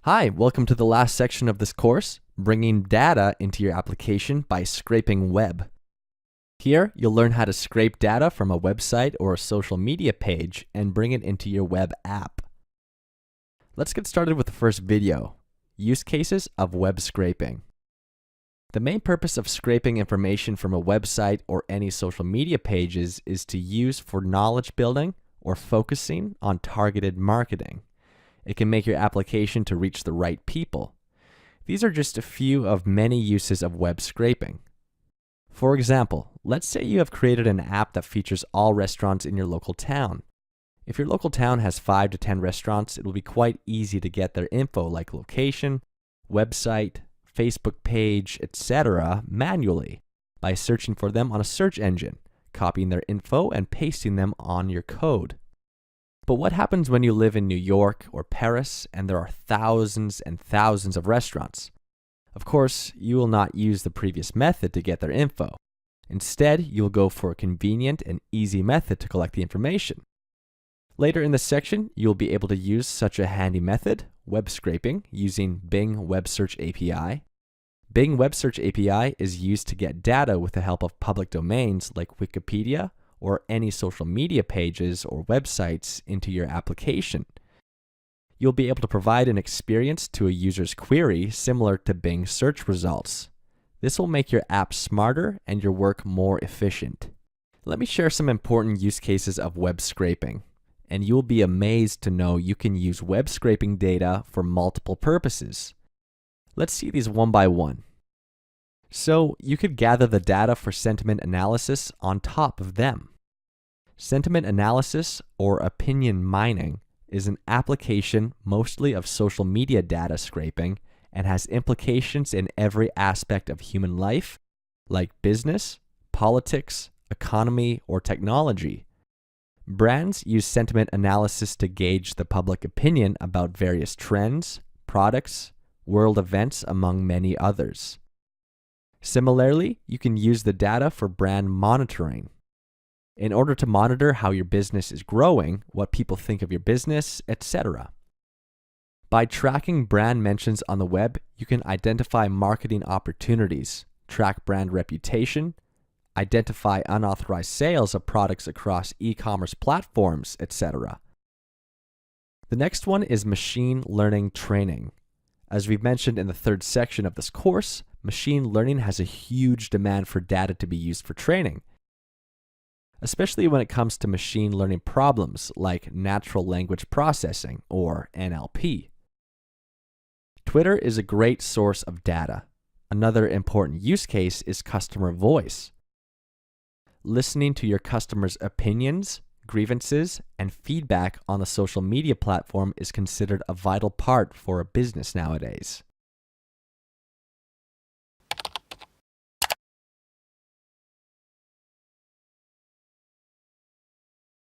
Hi, welcome to the last section of this course, bringing data into your application by scraping web. Here, you'll learn how to scrape data from a website or a social media page and bring it into your web app. Let's get started with the first video, use cases of web scraping. The main purpose of scraping information from a website or any social media pages is to use for knowledge building or focusing on targeted marketing. It can make your application to reach the right people. These are just a few of many uses of web scraping. For example, let's say you have created an app that features all restaurants in your local town. If your local town has 5 to 10 restaurants, it will be quite easy to get their info like location, website, Facebook page, etc. manually by searching for them on a search engine, copying their info and pasting them on your code. But what happens when you live in New York or Paris and there are thousands and thousands of restaurants? Of course, you will not use the previous method to get their info. Instead, you'll go for a convenient and easy method to collect the information. Later in this section, you'll be able to use such a handy method, web scraping, using Bing Web Search API. Bing Web Search API is used to get data with the help of public domains like Wikipedia, or any social media pages or websites into your application. You'll be able to provide an experience to a user's query similar to Bing search results. This will make your app smarter and your work more efficient. Let me share some important use cases of web scraping, and you'll be amazed to know you can use web scraping data for multiple purposes. Let's see these one by one. So, you could gather the data for sentiment analysis on top of them. Sentiment analysis, or opinion mining, is an application mostly of social media data scraping and has implications in every aspect of human life, like business, politics, economy, or technology. Brands use sentiment analysis to gauge the public opinion about various trends, products, world events, among many others. Similarly, you can use the data for brand monitoring. In order to monitor how your business is growing, what people think of your business, etc. By tracking brand mentions on the web, you can identify marketing opportunities, track brand reputation, identify unauthorized sales of products across e-commerce platforms, etc. The next one is machine learning training. As we've mentioned in the third section of this course, machine learning has a huge demand for data to be used for training, especially when it comes to machine learning problems like natural language processing, or NLP. Twitter is a great source of data. Another important use case is customer voice. Listening to your customers' opinions, grievances, and feedback on the social media platform is considered a vital part for a business nowadays.